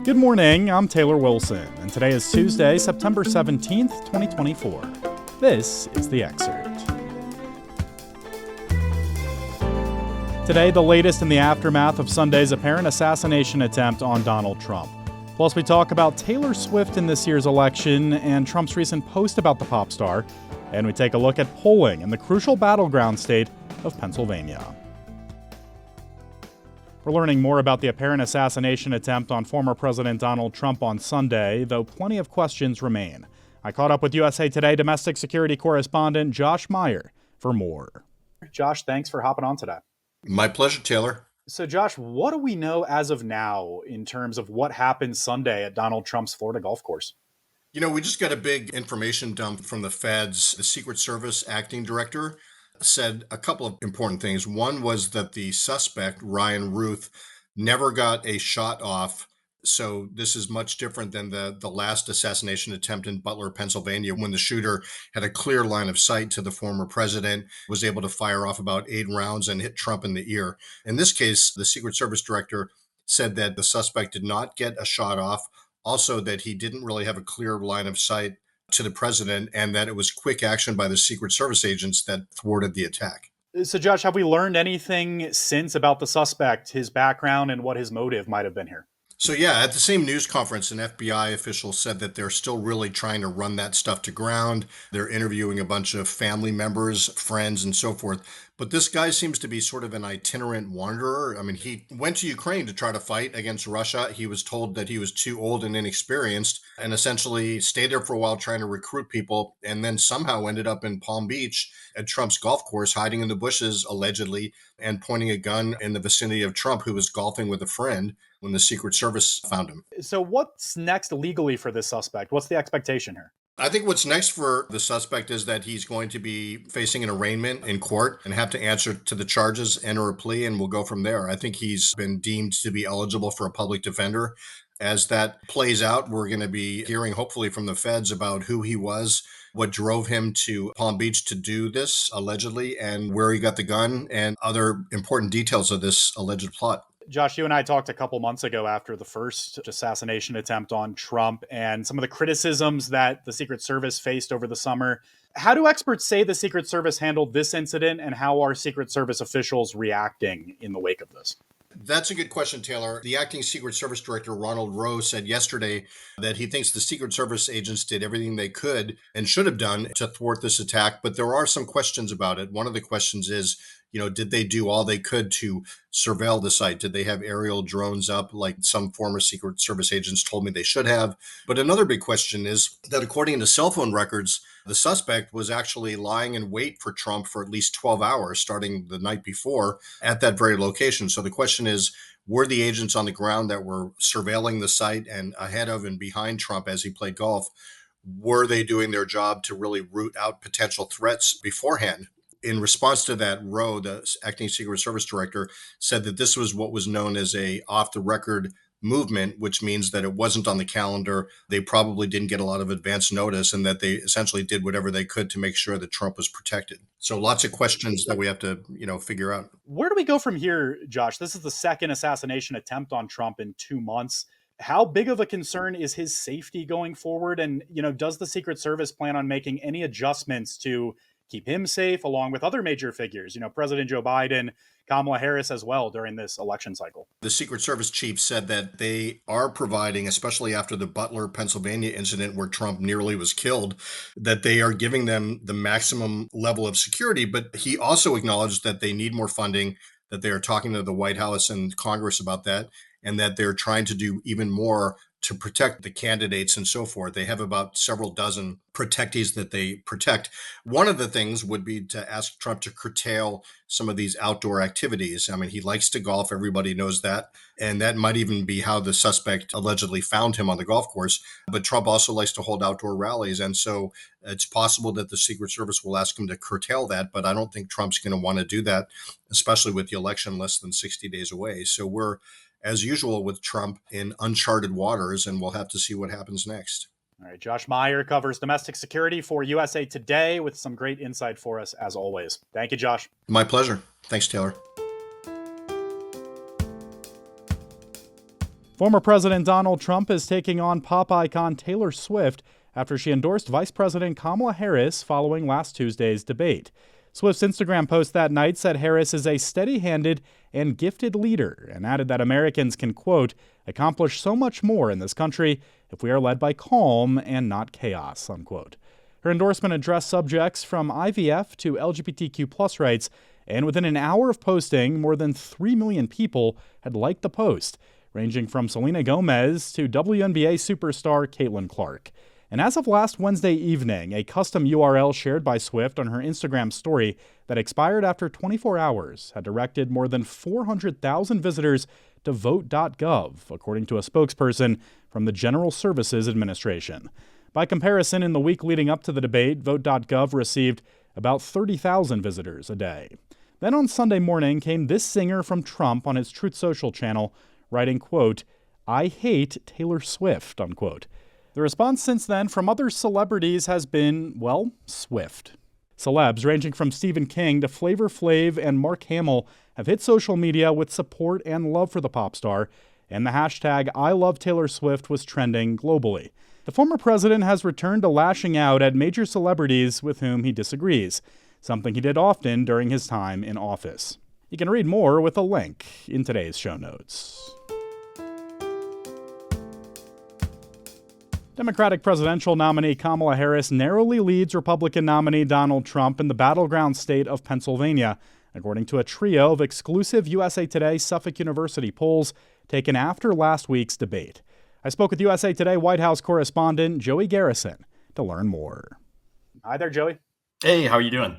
Good morning, I'm Taylor Wilson, and today is Tuesday, September 17th, 2024. This is The Excerpt. Today, the latest in the aftermath of Sunday's apparent assassination attempt on Donald Trump. Plus, we talk about Taylor Swift in this year's election and Trump's recent post about the pop star, and we take a look at polling in the crucial battleground state of Pennsylvania. We're learning more about the apparent assassination attempt on former President Donald Trump on Sunday, though plenty of questions remain. I caught up with USA Today domestic security correspondent Josh Meyer for more. Josh, thanks for hopping on today. My pleasure, Taylor. So, Josh, what do we know as of now in terms of what happened Sunday at Donald Trump's Florida golf course? You know, we just got a big information dump from the feds. The Secret Service acting director said a couple of important things. One was that the suspect, Ryan Ruth, never got a shot off. So this is much different than the last assassination attempt in Butler, Pennsylvania, when the shooter had a clear line of sight to the former president, was able to fire off about 8 rounds and hit Trump in the ear. In this case, the Secret Service director said that the suspect did not get a shot off. Also, that he didn't really have a clear line of sight to the president, and that it was quick action by the Secret Service agents that thwarted the attack. So, Josh, have we learned anything since about the suspect, his background, and what his motive might have been here? So, yeah, at the same news conference, an FBI official said that they're still really trying to run that stuff to ground. They're interviewing a bunch of family members, friends, and so forth. But this guy seems to be sort of an itinerant wanderer. I mean, he went to Ukraine to try to fight against Russia. He was told that he was too old and inexperienced and essentially stayed there for a while trying to recruit people, and then somehow ended up in Palm Beach at Trump's golf course, hiding in the bushes, allegedly, and pointing a gun in the vicinity of Trump, who was golfing with a friend, when the Secret Service found him. So what's next legally for this suspect? What's the expectation here? I think what's next for the suspect is that he's going to be facing an arraignment in court and have to answer to the charges, enter a plea, and we'll go from there. I think he's been deemed to be eligible for a public defender. As that plays out, we're going to be hearing hopefully from the feds about who he was, what drove him to Palm Beach to do this, allegedly, and where he got the gun, and other important details of this alleged plot. Josh, you and I talked a couple months ago after the first assassination attempt on Trump and some of the criticisms that the Secret Service faced over the summer. How do experts say the Secret Service handled this incident, and how are Secret Service officials reacting in the wake of this? That's a good question, Taylor. The acting Secret Service director, Ronald Rowe, said yesterday that he thinks the Secret Service agents did everything they could and should have done to thwart this attack, but there are some questions about it. One of the questions is, did they do all they could to surveil the site? Did they have aerial drones up like some former Secret Service agents told me they should have? But another big question is that according to cell phone records, the suspect was actually lying in wait for Trump for at least 12 hours, starting the night before, at that very location. So the question is, were the agents on the ground that were surveilling the site and ahead of and behind Trump as he played golf, were they doing their job to really root out potential threats beforehand? In response to that, Rowe, the acting Secret Service director, said that this was what was known as a off-the-record movement, which means that it wasn't on the calendar. They probably didn't get a lot of advance notice, and that they essentially did whatever they could to make sure that Trump was protected. So lots of questions that we have to, figure out. Where do we go from here, Josh? This is the second assassination attempt on Trump in 2 months. How big of a concern is his safety going forward? And, does the Secret Service plan on making any adjustments to keep him safe, along with other major figures, President Joe Biden, Kamala Harris as well, during this election cycle? The Secret Service chief said that they are providing, especially after the Butler, Pennsylvania incident where Trump nearly was killed, that they are giving them the maximum level of security. But he also acknowledged that they need more funding, that they are talking to the White House and Congress about that, and that they're trying to do even more to protect the candidates and so forth. They have about several dozen protectees that they protect. One of the things would be to ask Trump to curtail some of these outdoor activities. I mean, he likes to golf. Everybody knows that. And that might even be how the suspect allegedly found him on the golf course. But Trump also likes to hold outdoor rallies. And so it's possible that the Secret Service will ask him to curtail that. But I don't think Trump's going to want to do that, especially with the election less than 60 days away. So we're, as usual with Trump, in uncharted waters, and we'll have to see what happens next. All right, Josh Meyer covers domestic security for USA Today with some great insight for us, as always. Thank you, Josh. My pleasure. Thanks, Taylor. Former President Donald Trump is taking on pop icon Taylor Swift after she endorsed Vice President Kamala Harris following last Tuesday's debate. Swift's Instagram post that night said Harris is a steady-handed and gifted leader and added that Americans can, quote, accomplish so much more in this country if we are led by calm and not chaos, unquote. Her endorsement addressed subjects from IVF to LGBTQ+ rights, and within an hour of posting, more than 3 million people had liked the post, ranging from Selena Gomez to WNBA superstar Caitlin Clark. And as of last Wednesday evening, a custom URL shared by Swift on her Instagram story that expired after 24 hours had directed more than 400,000 visitors to vote.gov, according to a spokesperson from the General Services Administration. By comparison, in the week leading up to the debate, vote.gov received about 30,000 visitors a day. Then on Sunday morning came this singer from Trump on his Truth Social channel, writing, quote, I hate Taylor Swift, unquote. The response since then from other celebrities has been, well, swift. Celebs ranging from Stephen King to Flavor Flav and Mark Hamill have hit social media with support and love for the pop star, and the hashtag I love Taylor Swift was trending globally. The former president has returned to lashing out at major celebrities with whom he disagrees, something he did often during his time in office. You can read more with a link in today's show notes. Democratic presidential nominee Kamala Harris narrowly leads Republican nominee Donald Trump in the battleground state of Pennsylvania, according to a trio of exclusive USA Today Suffolk University polls taken after last week's debate. I spoke with USA Today White House correspondent Joey Garrison to learn more. Hi there, Joey. Hey, how are you doing?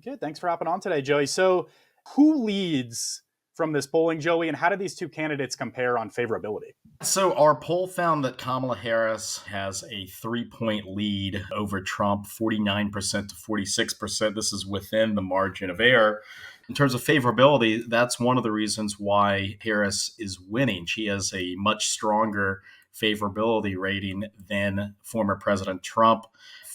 Good. Thanks for hopping on today, Joey. So who leads from this polling, Joey, and how do these two candidates compare on favorability? So our poll found that Kamala Harris has a 3-point lead over Trump, 49% to 46%. This is within the margin of error. In terms of favorability, that's one of the reasons why Harris is winning. She has a much stronger favorability rating than former President Trump.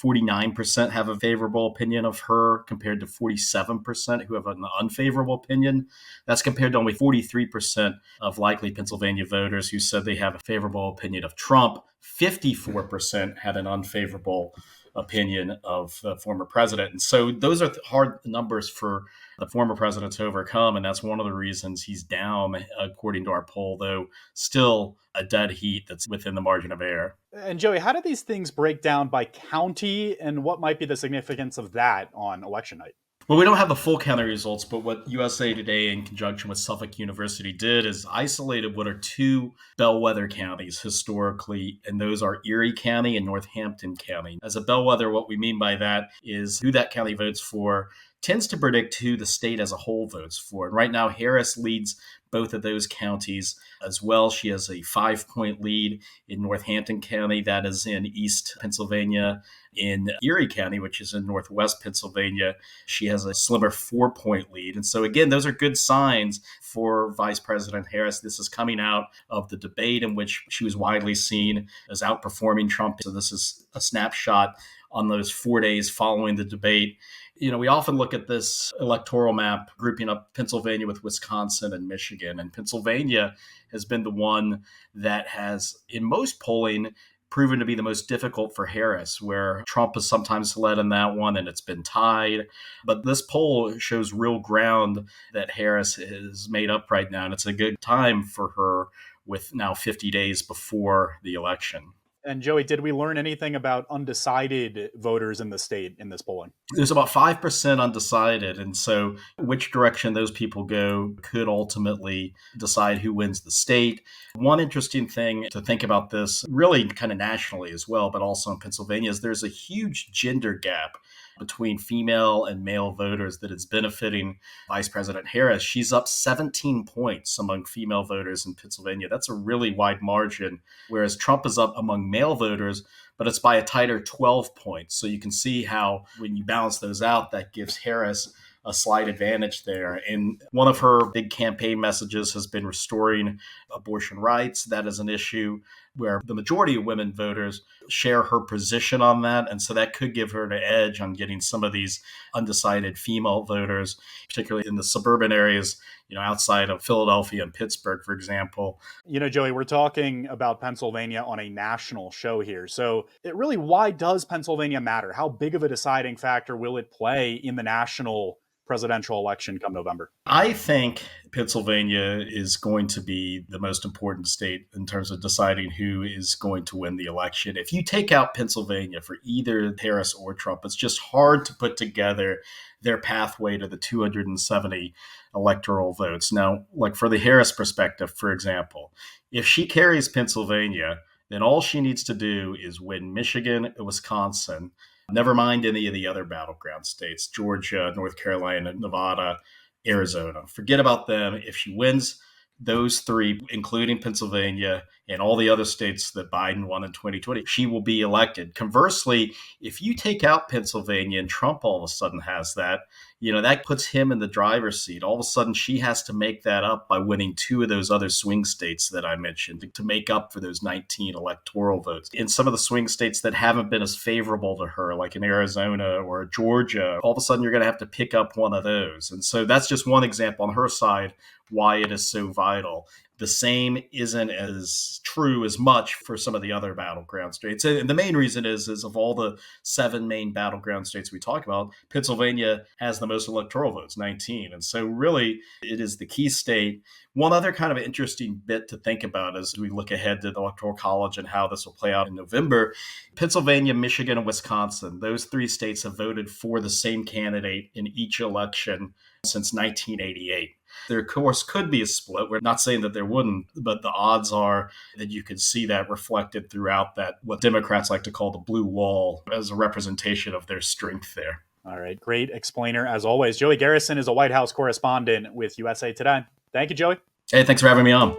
49% have a favorable opinion of her compared to 47% who have an unfavorable opinion. That's compared to only 43% of likely Pennsylvania voters who said they have a favorable opinion of Trump. 54% had an unfavorable opinion of the former president. And so those are hard numbers for the former president to overcome. And that's one of the reasons he's down, according to our poll, though still a dead heat that's within the margin of error. And Joey, how do these things break down by county, and what might be the significance of that on election night? Well, we don't have the full county results, but what USA Today, in conjunction with Suffolk University, did is isolated what are two bellwether counties historically, and those are Erie County and Northampton County. As a bellwether, what we mean by that is who that county votes for tends to predict who the state as a whole votes for. And right now, Harris leads both of those counties as well. She has a 5-point lead in Northampton County, that is in East Pennsylvania. In Erie County, which is in Northwest Pennsylvania, she has a slimmer 4-point lead. And so, again, those are good signs for Vice President Harris. This is coming out of the debate in which she was widely seen as outperforming Trump. So this is a snapshot on those 4 days following the debate. You know, we often look at this electoral map, grouping up Pennsylvania with Wisconsin and Michigan. And Pennsylvania has been the one that has, in most polling, proven to be the most difficult for Harris, where Trump has sometimes led in that one and it's been tied. But this poll shows real ground that Harris is made up right now. And it's a good time for her with now 50 days before the election. And Joey, did we learn anything about undecided voters in the state in this polling? There's about 5% undecided. And so which direction those people go could ultimately decide who wins the state. One interesting thing to think about this, really kind of nationally as well, but also in Pennsylvania, is there's a huge gender gap between female and male voters that is benefiting Vice President Harris. She's up 17 points among female voters in Pennsylvania. That's a really wide margin, whereas Trump is up among male voters, but it's by a tighter 12 points. So you can see how when you balance those out, that gives Harris a slight advantage there. And one of her big campaign messages has been restoring abortion rights. That is an issue where the majority of women voters share her position on that. And so that could give her an edge on getting some of these undecided female voters, particularly in the suburban areas. outside of Philadelphia and Pittsburgh, for example. Joey, we're talking about Pennsylvania on a national show here. So why does Pennsylvania matter? How big of a deciding factor will it play in the national presidential election come November? I think Pennsylvania is going to be the most important state in terms of deciding who is going to win the election. If you take out Pennsylvania for either Harris or Trump, it's just hard to put together their pathway to the 270 electoral votes. Now, like for the Harris perspective, for example, if she carries Pennsylvania, then all she needs to do is win Michigan and Wisconsin. Never mind any of the other battleground states, Georgia, North Carolina, Nevada, Arizona. Forget about them. If she wins those three, including Pennsylvania and all the other states that Biden won in 2020, she will be elected. Conversely, if you take out Pennsylvania and Trump all of a sudden has that, that puts him in the driver's seat. All of a sudden, she has to make that up by winning two of those other swing states that I mentioned to make up for those 19 electoral votes. In some of the swing states that haven't been as favorable to her, like in Arizona or Georgia, all of a sudden you're going to have to pick up one of those. And so that's just one example on her side why it is so vital. The same isn't as true as much for some of the other battleground states. And the main reason is of all the 7 main battleground states we talk about, Pennsylvania has the most electoral votes, 19. And so really, it is the key state. One other kind of interesting bit to think about as we look ahead to the Electoral College and how this will play out in November, Pennsylvania, Michigan, and Wisconsin, those 3 states have voted for the same candidate in each election since 1988. There, of course, could be a split. We're not saying that there wouldn't, but the odds are that you could see that reflected throughout that, what Democrats like to call the blue wall, as a representation of their strength there. All right. Great explainer, as always. Joey Garrison is a White House correspondent with USA Today. Thank you, Joey. Hey, thanks for having me on.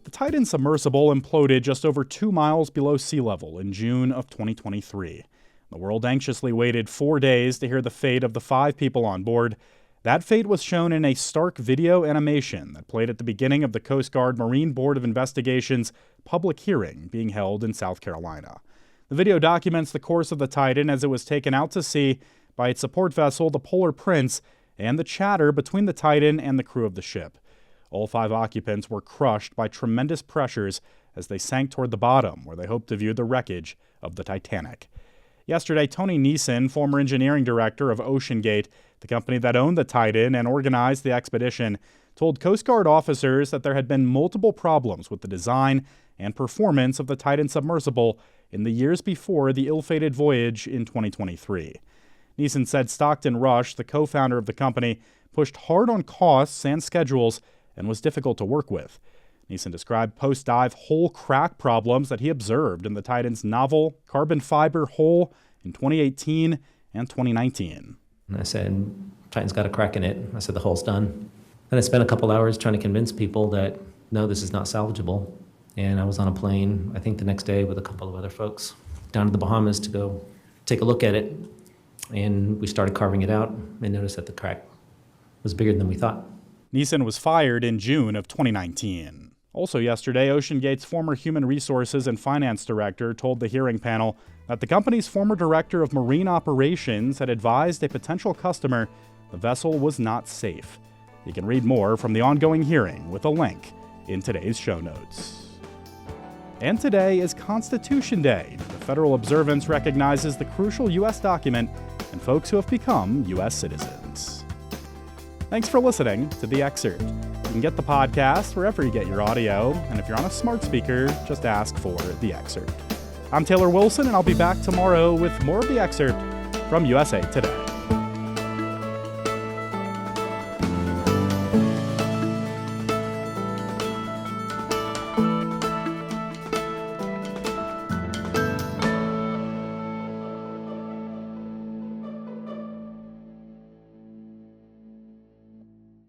The Titan submersible imploded just over 2 miles below sea level in June of 2023. The world anxiously waited 4 days to hear the fate of the 5 people on board. That fate was shown in a stark video animation that played at the beginning of the Coast Guard Marine Board of Investigation's public hearing being held in South Carolina. The video documents the course of the Titan as it was taken out to sea by its support vessel, the Polar Prince, and the chatter between the Titan and the crew of the ship. All 5 occupants were crushed by tremendous pressures as they sank toward the bottom, where they hoped to view the wreckage of the Titanic. Yesterday, Tony Neeson, former engineering director of OceanGate, the company that owned the Titan and organized the expedition, told Coast Guard officers that there had been multiple problems with the design and performance of the Titan submersible in the years before the ill-fated voyage in 2023. Neeson said Stockton Rush, the co-founder of the company, pushed hard on costs and schedules and was difficult to work with. Neeson described post-dive hull crack problems that he observed in the Titan's novel carbon fiber hull in 2018 and 2019. And I said, Titan's got a crack in it. I said, the hull's done. Then I spent a couple hours trying to convince people that, no, this is not salvageable. And I was on a plane, I think the next day with a couple of other folks, down to the Bahamas to go take a look at it. And we started carving it out and noticed that the crack was bigger than we thought. Neeson was fired in June of 2019. Also yesterday, OceanGate's former human resources and finance director told the hearing panel that the company's former director of marine operations had advised a potential customer the vessel was not safe. You can read more from the ongoing hearing with a link in today's show notes. And today is Constitution Day. The federal observance recognizes the crucial U.S. document and folks who have become U.S. citizens. Thanks for listening to The Excerpt. You can get the podcast wherever you get your audio, and if you're on a smart speaker, just ask for The Excerpt. I'm Taylor Wilson, and I'll be back tomorrow with more of The Excerpt from USA Today.